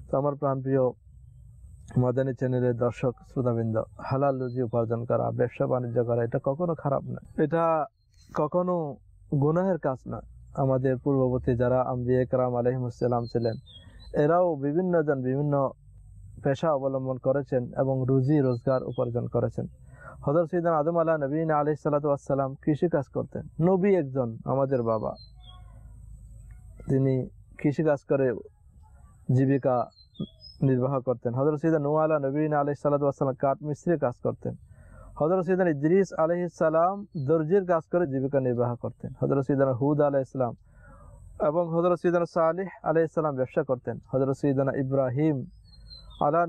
তো আমার প্রাণপ্রিয় মাদানী চ্যানেলের দর্শক শ্রোতাবৃন্দ, হালাল রুজি উপার্জন করা, ব্যবসা বাণিজ্য করা, এটা কখনো খারাপ নয়, এটা কখনো গুনাহের কাজ নয়। আমাদের পূর্ববর্তী যারা আম্বিয়া কেরাম আলাইহিমুসসালাম ছিলেন, এরাও বিভিন্ন জন বিভিন্ন পেশা অবলম্বন করেছেন এবং রুজি রোজগার উপার্জন করেছেন। হযরত সাইয়েদনা আদম নবীনা আলাইহিস সালাতু ওয়াস সালাম কৃষি কাজ করতেন। নবী একজন, আমাদের বাবা, তিনি কৃষি কাজ করে জীবিকা নির্বাহ করতেন। হযরত সাইয়েদনা নূহ নবীনা আলাইহিস সালাতু ওয়াস সালাম কাঠ মিস্ত্রির কাজ করতেন। হযরত সাইয়েদনা ইদ্রিস আলাইহিস সালাম দর্জির কাজ করে জীবিকা নির্বাহ করতেন। হযরত সাইয়েদনা হুদ আলাইহিস সালাম এবং হযরত সাইয়েদনা সালেহ আলাইহিস সালাম ব্যবসা করতেন। হযরত সাইয়েদনা ইব্রাহিম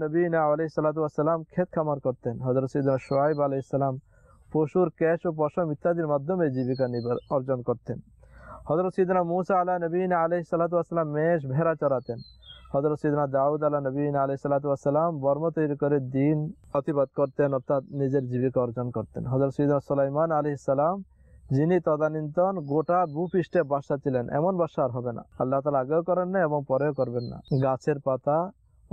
নবীনা আলাইহিস সালাতু ওয়াস সালাম ক্ষেত খামার করতেন। হযরত সাইয়েদনা শুআয়ব আলাইহিস সালাম পশুর কেশ ও পশম ইত্যাদির মাধ্যমে জীবিকা অর্জন করতেন। হযরত সাইয়েদনা মূসা নবীনা আলাইহিস সালাতু ওয়াস সালাম মেষ ভেড়া চরাতেন। হযরত সাইয়েদনা দাউদ নবীনা আলাইহিস সালাতু ওয়াস সালাম বর্ম তৈরি করে দিন প্রতিবাদ করতেন, অর্থাৎ নিজের জীবিকা অর্জন করতেন। হযরত সাইয়েদনা সুলাইমান আলাইহিস সালাম, যিনি তদানীন্তন গোটা ভূপৃষ্ঠে বাদশা ছিলেন, এমন বাদশা আর হবে না। আল্লাহ তাআলা আগেও করেন না এবং পরেও করবেন না। গাছের পাতা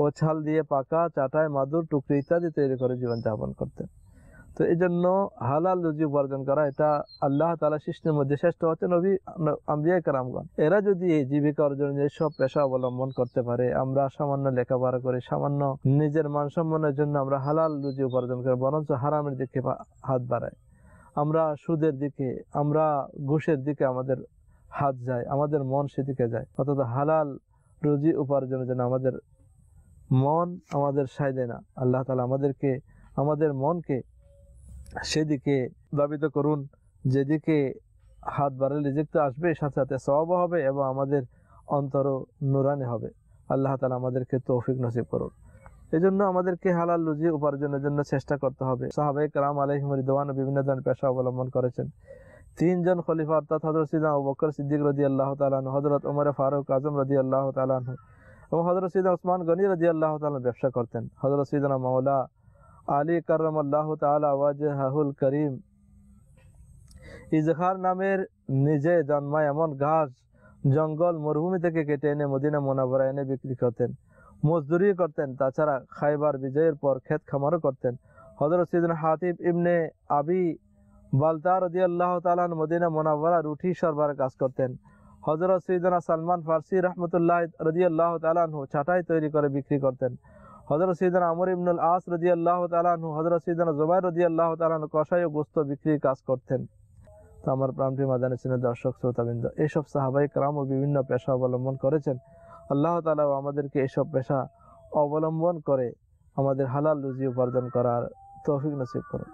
ও ছাল দিয়ে পাকা চাটাই, মাদুর, টুকরি ইত্যাদি তৈরি করে জীবন যাপন করতেন। তো এই জন্য হালাল রুজি উপার্জন করা, এটা আল্লাহ তাআলা সৃষ্টির মধ্যে শ্রেষ্ঠ হচ্ছে নবী আম্বিয়া কেরামগণ। এরা যদি এই জীবিকা অর্জনের সব পেশা অবলম্বন করতে পারে, আমরা সামান্য লেখাপড়া করে সামান্য নিজের মান সম্মানের জন্য আমরা হালাল রুজি উপার্জন করে বরঞ্চ হারামের দিকে হাত বাড়াই, আমরা সুদের দিকে, আমরা ঘুষের দিকে আমাদের হাত যায়, আমাদের মন সেদিকে যায়। অর্থাৎ হালাল রুজি উপার্জনের জন্য আমাদের মন আমাদের সায় দেয় না। আল্লাহ তাআলা আমাদের মনকে সেদিকে ধাবিত করুন যেদিকে হাত বাড়ালে রিজিক তো আসবে, সাথে সাথে সওয়াবও হবে এবং আমাদের অন্তর নূরানি হবে। আল্লাহ তাআলা আমাদেরকে তৌফিক নসিব করুন। এই জন্য আমাদেরকে হালাল রুজি উপার্জনের জন্য চেষ্টা করতে হবে। সাহাবায়ে কেরাম আলাইহিম রিদওয়ান বিভিন্ন ধরনের পেশা অবলম্বন করেছেন। তিনজন খলিফা অর্থাৎ হযরত সাইয়েদনা আবু বকর সিদ্দিক রাদিয়াল্লাহু তাআলা আনহু, হযরত ওমর ফারুক আযম রাদিয়াল্লাহু তাআলা আনহু এবং হযরত সাইয়েদনা উসমান গনি রাদিয়াল্লাহু তাআলা ব্যবসা করতেন। হযরত সাইয়েদনা মাওলা আলী কাররামাল্লাহু তাআলা ওয়াজহাহুল করিম ইজহার নামের নিজে জন্মায় এমন ঘাস জঙ্গল মরুভূমি থেকে কেটে এনে মদিনা মুনাওয়ারায় এনে বিক্রি করতেন, মজদুরি করতেন। তাছাড়া খায়বার বিজয়ের পর ক্ষেত খামারও করতেন। হযরত সাইয়েদনা হাতিব ইবনে আবি বালতা রাদিয়াল্লাহু তাআলা মদিনা মুনাওয়ারা রুটি সরবরাহের কাজ করতেন। হযরত সাইয়েদনা সালমান ফারসি রাহমাতুল্লাহ রাদিয়াল্লাহু তাআলা আনহু চাটাই তৈরি করে বিক্রি করতেন। হযরত সাইয়েদনা আমর ইবনে আল আস রাদিয়াল্লাহু তাআলা আনহু, হযরত সাইয়েদনা জুবাইর রাদিয়াল্লাহু তাআলা আনহু কসাই ও গোশত বিক্রির কাজ করতেন। তো আমার প্রাণপ্রিয় মাদানী চ্যানেলের দর্শক শ্রোতাবৃন্দ, এইসব সাহাবায়ে কেরাম ও বিভিন্ন পেশা অবলম্বন করেছেন। আল্লাহ তাআলা আমাদেরকে এইসব পেশা অবলম্বন করে আমাদের হালাল রুজি উপার্জন করার তৌফিক নসিব করুন।